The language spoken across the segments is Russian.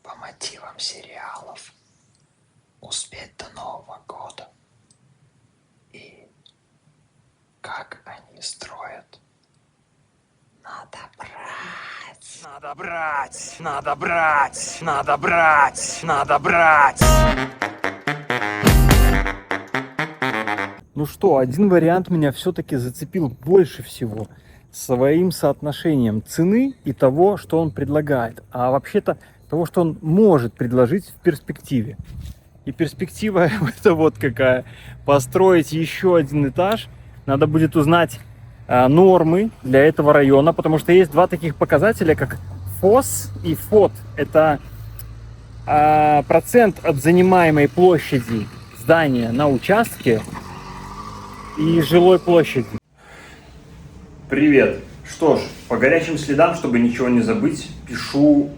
по мотивам сериалов «Успеть до Нового года» и «Как они строят». Надо брать. Надо брать, надо брать, надо брать, надо брать. Ну что, один вариант меня все-таки зацепил больше всего своим соотношением цены и того, что он предлагает, а вообще-то того, что он может предложить в перспективе. И перспектива это вот какая: построить еще один этаж. Надо будет узнать нормы для этого района, потому что есть два таких показателя, как ФОС и ФОТ. Это процент от занимаемой площади здания на участке и жилой площади. Привет! Что ж, по горячим следам, чтобы ничего не забыть, пишу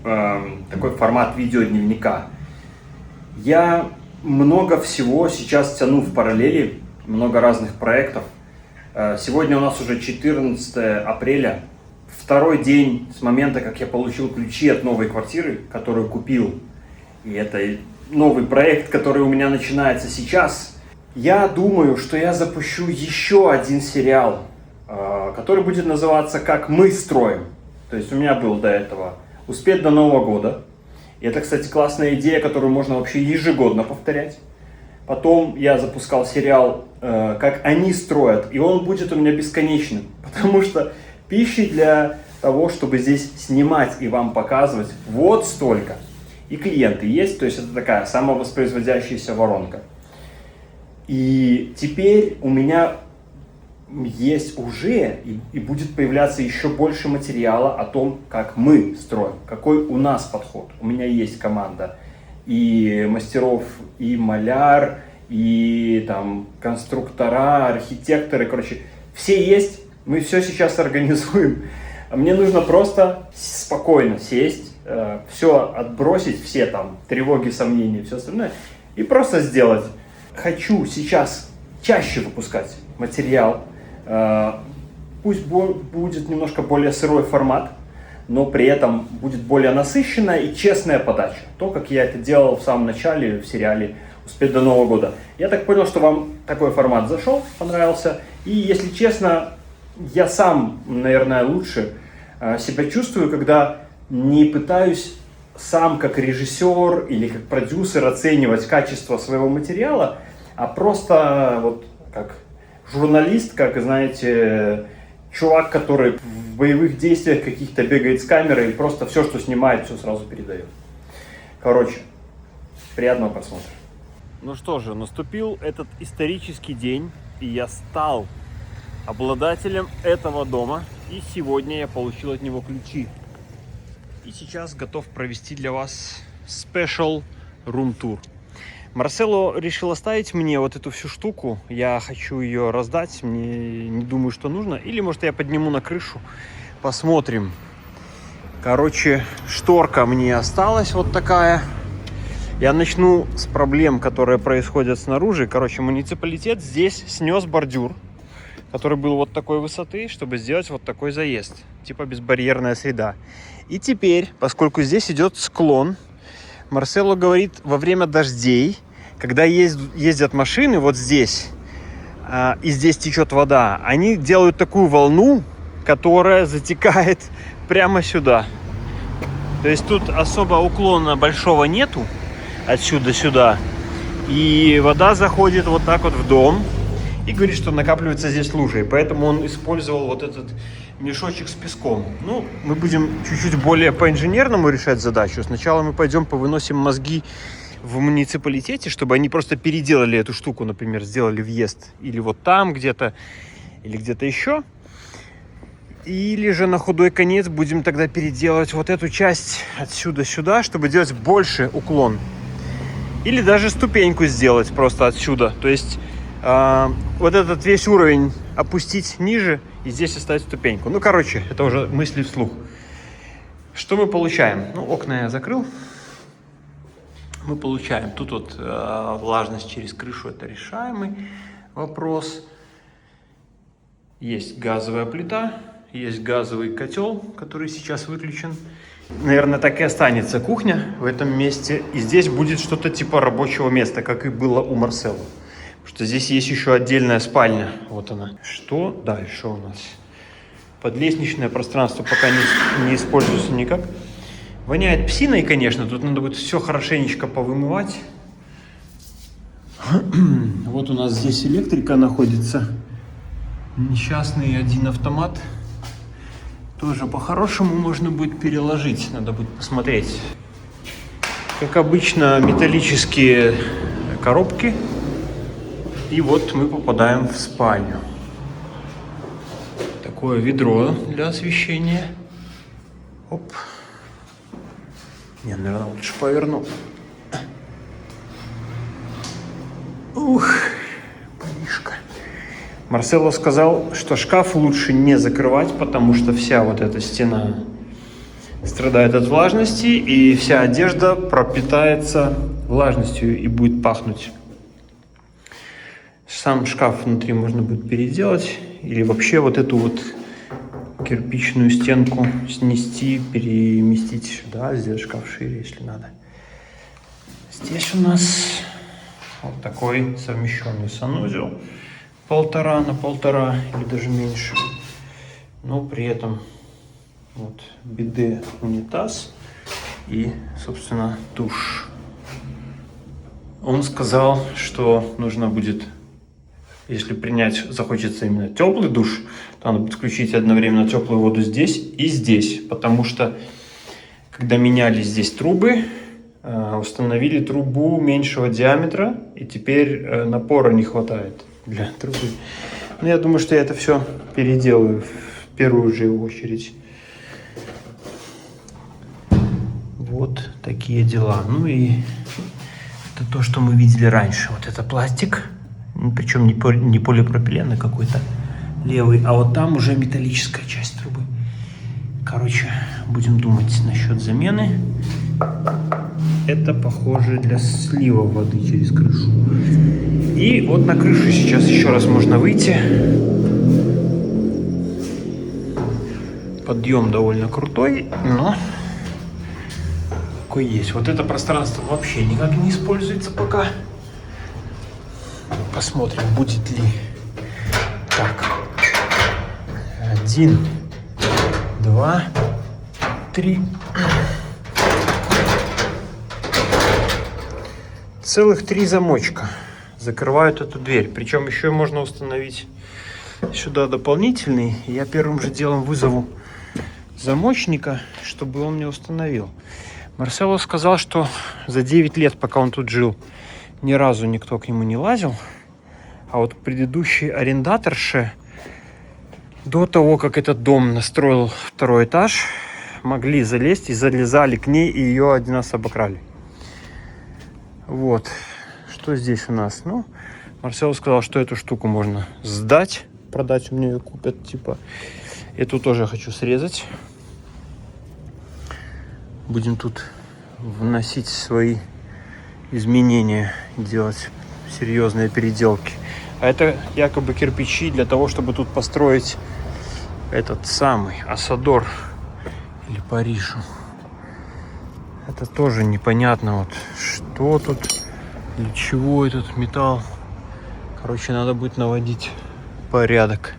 такой формат видеодневника. Я много всего сейчас тяну в параллели, много разных проектов. Сегодня у нас уже 14 апреля, второй день с момента, как я получил ключи от новой квартиры, которую купил. И это новый проект, который у меня начинается сейчас. Я думаю, что я запущу еще один сериал, который будет называться «Как мы строим». То есть у меня был до этого «Успеть до Нового года». И это, кстати, классная идея, которую можно вообще ежегодно повторять. Потом я запускал сериал «Как они строят», и он будет у меня бесконечным, потому что пищи для того, чтобы здесь снимать и вам показывать, вот столько. И клиенты есть, то есть это такая самовоспроизводящаяся воронка. И теперь у меня есть уже и будет появляться еще больше материала о том, как мы строим, какой у нас подход. У меня есть команда и мастеров, и маляр, и там конструктора, архитекторы, короче, все есть, мы все сейчас организуем. Мне нужно просто спокойно сесть, все отбросить, все там тревоги, сомнения, все остальное, и просто сделать. Хочу сейчас чаще выпускать материал, пусть будет немножко более сырой формат, но при этом будет более насыщенная и честная подача. То, как я это делал в самом начале в сериале «Успеть до Нового года». Я так понял, что вам такой формат зашел, понравился. И, если честно, я сам, наверное, лучше себя чувствую, когда не пытаюсь сам как режиссер или как продюсер оценивать качество своего материала, а просто вот как журналист, как, знаете, чувак, который в боевых действиях каких-то бегает с камерой и просто все, что снимает, все сразу передает. Короче, приятного просмотра. Ну что же, наступил этот исторический день, и я стал обладателем этого дома, и сегодня я получил от него ключи. И сейчас готов провести для вас special room tour. Марсело решил оставить мне вот эту всю штуку. Я хочу ее раздать, мне не думаю, что нужно. Или, может, я подниму на крышу, посмотрим. Короче, шторка мне осталась вот такая. Я начну с проблем, которые происходят снаружи. Короче, муниципалитет здесь снес бордюр, который был вот такой высоты, чтобы сделать вот такой заезд. Типа безбарьерная среда. И теперь, поскольку здесь идет склон, Марсело говорит, во время дождей, когда ездят машины вот здесь, и здесь течет вода, они делают такую волну, которая затекает прямо сюда. То есть тут особо уклона большого нету, отсюда сюда. И вода заходит вот так вот в дом и говорит, что накапливается здесь лужа. И поэтому он использовал вот этот мешочек с песком. Ну, мы будем чуть-чуть более по-инженерному решать задачу. Сначала мы пойдем повыносим мозги в муниципалитете, чтобы они просто переделали эту штуку, например, сделали въезд или вот там где-то, или где-то еще. Или же на худой конец будем тогда переделывать вот эту часть отсюда сюда, чтобы делать больше уклон. Или даже ступеньку сделать просто отсюда. То есть вот этот весь уровень опустить ниже и здесь оставить ступеньку. Ну, короче, это уже мысли вслух. Что мы получаем? Ну, окна я закрыл. Мы получаем тут вот влажность через крышу, это решаемый вопрос. Есть газовая плита, есть газовый котел, который сейчас выключен. Наверное, так и останется кухня в этом месте. И здесь будет что-то типа рабочего места, как и было у Марсело. Потому что здесь есть еще отдельная спальня. Вот она. Что дальше у нас? Подлестничное пространство пока не используется никак. Воняет псиной, конечно. Тут надо будет все хорошенечко повымывать. Вот у нас здесь электрика находится. Несчастный один автомат. Тоже по-хорошему можно будет переложить. Надо будет посмотреть. Как обычно, металлические коробки. И вот мы попадаем в спальню. Такое ведро для освещения. Оп. Не, наверное, лучше поверну. Ух, паришка. Марсело сказал, что шкаф лучше не закрывать, потому что вся вот эта стена страдает от влажности, и вся одежда пропитается влажностью и будет пахнуть. Сам шкаф внутри можно будет переделать, или вообще вот эту вот кирпичную стенку снести, переместить сюда, сделать шкаф шире, если надо. Здесь у нас вот такой совмещенный санузел. 1,5 на 1,5 или даже меньше. Но при этом вот биде, унитаз и, собственно, душ. Он сказал, что нужно будет, если захочется именно теплый душ, то надо будет включить одновременно теплую воду здесь и здесь. Потому что, когда меняли здесь трубы, установили трубу меньшего диаметра, и теперь напора не хватает для трубы. Но я думаю, что я это все переделаю в первую же очередь. Вот такие дела. Ну и это то, что мы видели раньше. Вот это пластик, причем не полипропилен, а какой-то левый, а вот там уже металлическая часть трубы. Короче, будем думать насчет замены. Это похоже для слива воды через крышу. И вот на крышу сейчас еще раз можно выйти. Подъем довольно крутой, но какой есть. Вот это пространство вообще никак не используется пока. Посмотрим, будет ли. Так. 1, 2, 3. Целых 3 замочка закрывают эту дверь. Причем еще можно установить сюда дополнительный. Я первым же делом вызову замочника, чтобы он мне установил. Марсело сказал, что за 9 лет, пока он тут жил, ни разу никто к нему не лазил. А вот предыдущий арендаторше, до того, как этот дом настроил 2-й этаж, могли залезть и залезали к ней, и ее один раз обокрали. Вот. Что здесь у нас? Ну, Марсело сказал, что эту штуку можно сдать, продать, у меня ее купят, типа. Эту тоже хочу срезать. Будем тут вносить свои изменения, делать серьезные переделки. А это якобы кирпичи для того, чтобы тут построить этот самый Асадор или Парижу. Это тоже непонятно, вот что тут, для чего этот металл. Короче, надо будет наводить порядок.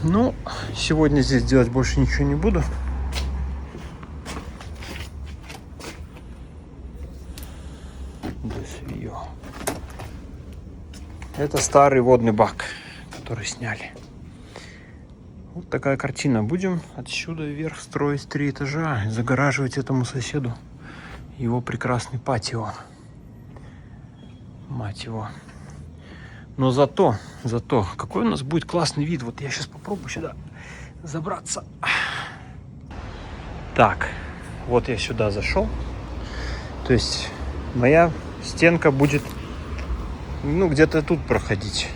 Ну, сегодня здесь делать больше ничего не буду. Это старый водный бак, который сняли. Вот такая картина. Будем отсюда вверх строить 3 этажа, загораживать этому соседу его прекрасный патио. Мать его. Но зато, какой у нас будет классный вид. Вот я сейчас попробую сюда забраться. Так, вот я сюда зашел. То есть моя стенка будет, ну, где-то тут проходить.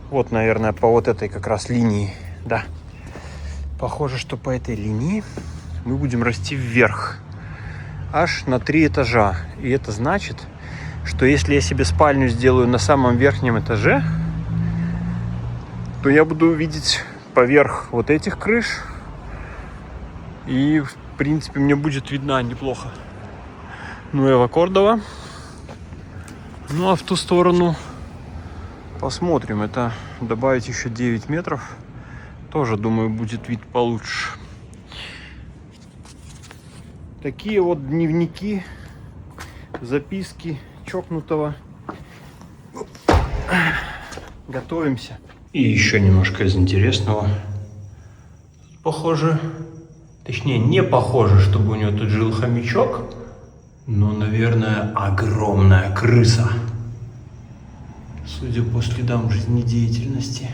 Вот, наверное, по вот этой как раз линии. Да. Похоже, что по этой линии мы будем расти вверх. Аж на 3 этажа. И это значит, что если я себе спальню сделаю на самом верхнем этаже, то я буду видеть поверх вот этих крыш И, в принципе, мне будет видна неплохо Нуэва Кордова. Ну, а в ту сторону посмотрим. Это добавить еще 9 метров. Тоже, думаю, будет вид получше. Такие вот дневники, записки чокнутого. Готовимся. И еще немножко из интересного. Похоже, точнее не похоже, чтобы у него тут жил хомячок, но, наверное, огромная крыса. Судя по следам жизнедеятельности.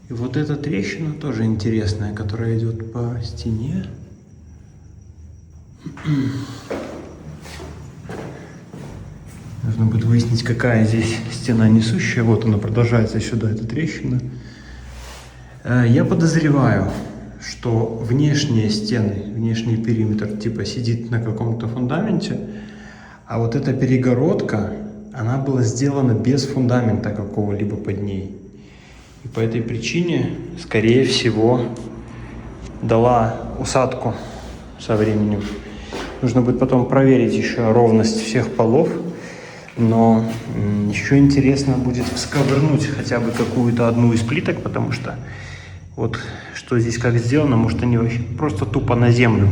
И вот эта трещина тоже интересная, которая идет по стене. Нужно будет выяснить, какая здесь стена несущая. Вот она продолжается сюда, эта трещина. Я подозреваю, что внешние стены, внешний периметр типа сидит на каком-то фундаменте, а вот эта перегородка, она была сделана без фундамента какого-либо под ней. И по этой причине, скорее всего, дала усадку со временем. Нужно будет потом проверить еще ровность всех полов. Но еще интересно будет всковырнуть хотя бы какую-то одну из плиток, потому что вот что здесь как сделано, может они вообще просто тупо на землю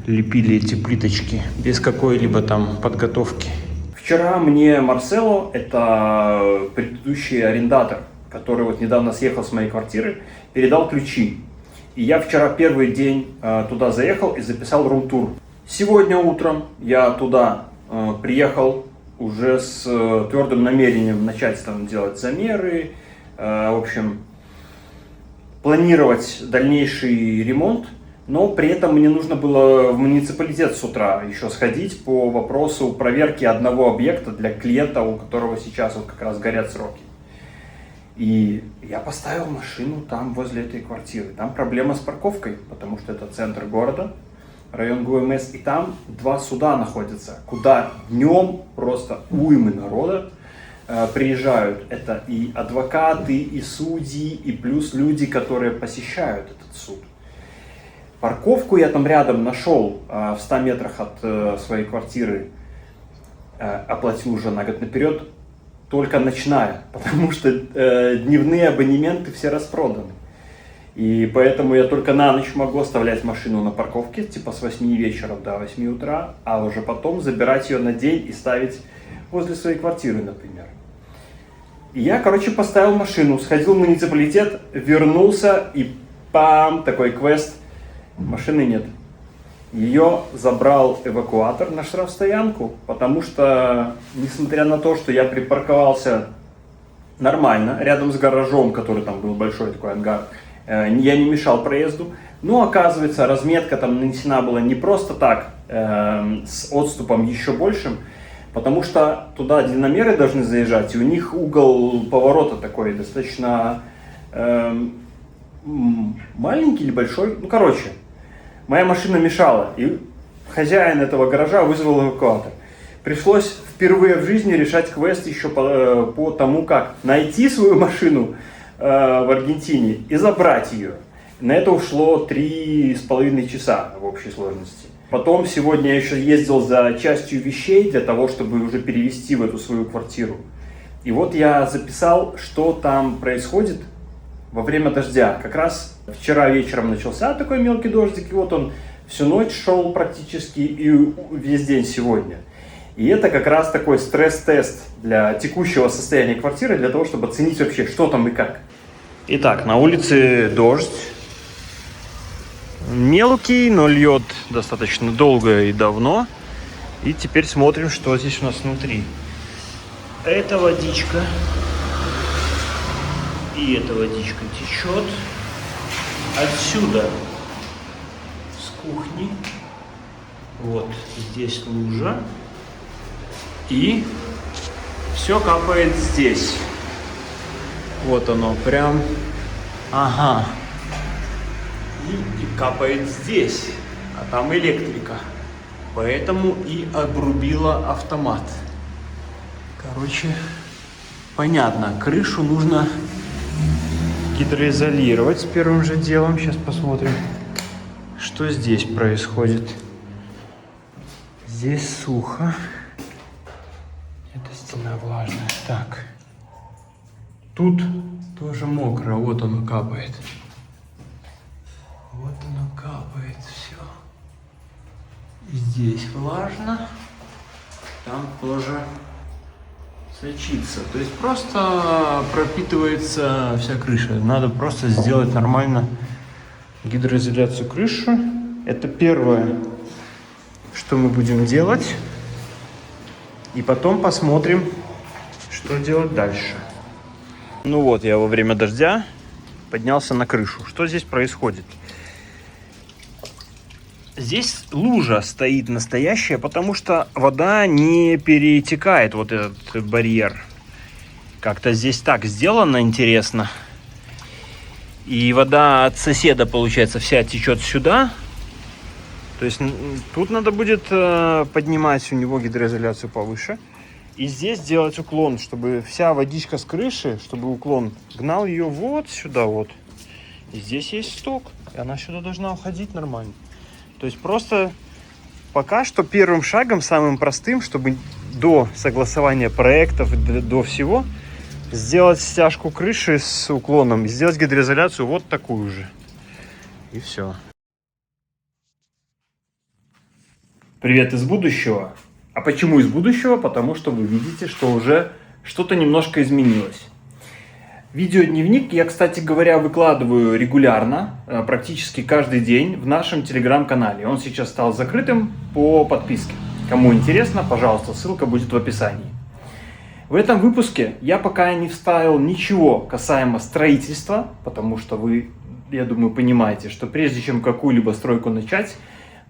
лепили эти плиточки без какой-либо там подготовки. Вчера мне Марсело, это предыдущий арендатор, который вот недавно съехал с моей квартиры, передал ключи. И я вчера первый день туда заехал и записал рум-тур. Сегодня утром я туда приехал уже с твердым намерением начать там делать замеры, в общем, планировать дальнейший ремонт, но при этом мне нужно было в муниципалитет с утра еще сходить по вопросу проверки одного объекта для клиента, у которого сейчас вот как раз горят сроки. И я поставил машину там возле этой квартиры. Там проблема с парковкой, потому что это центр города, район ГУМС, и там 2 суда находятся, куда днем просто уймы народа приезжают. Это и адвокаты, и судьи, и плюс люди, которые посещают этот суд. Парковку я там рядом нашел, в 100 метрах от своей квартиры, оплатил уже на год наперед, только ночная, потому что дневные абонементы все распроданы. И поэтому я только на ночь могу оставлять машину на парковке, типа с 8 вечера до 8 утра, а уже потом забирать ее на день и ставить возле своей квартиры, например. И я, короче, поставил машину, сходил в муниципалитет, вернулся и пам, такой квест, машины нет. Ее забрал эвакуатор на штрафстоянку, потому что, несмотря на то, что я припарковался нормально, рядом с гаражом, который там был большой такой ангар, я не мешал проезду, но оказывается разметка там нанесена была не просто так, с отступом еще большим, потому что туда длинномеры должны заезжать, и у них угол поворота такой достаточно маленький или большой, ну короче, моя машина мешала, и хозяин этого гаража вызвал эвакуатор. Пришлось впервые в жизни решать квест еще по тому, как найти свою машину в Аргентине и забрать ее. На это ушло 3,5 часа в общей сложности. Потом сегодня я еще ездил за частью вещей для того, чтобы уже перевезти в эту свою квартиру. И вот я записал, что там происходит во время дождя. Как раз вчера вечером начался такой мелкий дождик, и вот он всю ночь шел практически и весь день сегодня. И это как раз такой стресс-тест для текущего состояния квартиры, для того, чтобы оценить вообще, что там и как. Итак, на улице дождь. Мелкий, но льет достаточно долго и давно. И теперь смотрим, что здесь у нас внутри. Эта водичка и эта водичка течет отсюда, с кухни. Вот здесь лужа. И все капает здесь. Вот оно прям. Ага. И капает здесь. А там электрика. Поэтому и обрубила автомат. Короче, понятно. Крышу нужно гидроизолировать первым же делом. Сейчас посмотрим, что здесь происходит. Здесь сухо. Эта стена влажная. Так. Тут тоже мокро. Вот оно капает. Вот оно капает. Все. И здесь влажно. Там тоже сочится. То есть просто пропитывается вся крыша. Надо просто сделать нормально гидроизоляцию крыши. Это первое, что мы будем делать. И потом посмотрим, что делать дальше. Ну вот, я во время дождя поднялся на крышу. Что здесь происходит? Здесь лужа стоит настоящая, потому что вода не перетекает, вот этот барьер. Как-то здесь так сделано, интересно. И вода от соседа, получается, вся течет сюда. То есть тут надо будет поднимать у него гидроизоляцию повыше. И здесь делать уклон, чтобы вся водичка с крыши, чтобы уклон гнал ее вот сюда вот. И здесь есть сток, и она сюда должна уходить нормально. То есть просто пока что первым шагом, самым простым, чтобы до согласования проектов, до всего, сделать стяжку крыши с уклоном и сделать гидроизоляцию вот такую же. И все. Привет из будущего. А почему из будущего? Потому что вы видите, что уже что-то немножко изменилось. Видеодневник я, кстати говоря, выкладываю регулярно, практически каждый день в нашем телеграм-канале. Он сейчас стал закрытым по подписке. Кому интересно, пожалуйста, ссылка будет в описании. В этом выпуске я пока не вставил ничего касаемо строительства, потому что вы, я думаю, понимаете, что прежде чем какую-либо стройку начать,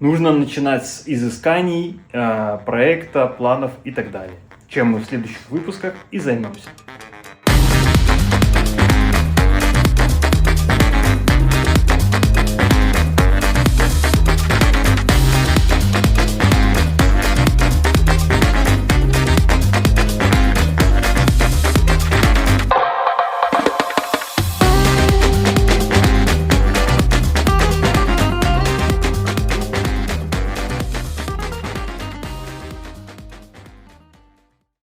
нужно начинать с изысканий, проекта, планов и так далее. Чем мы в следующих выпусках и займемся.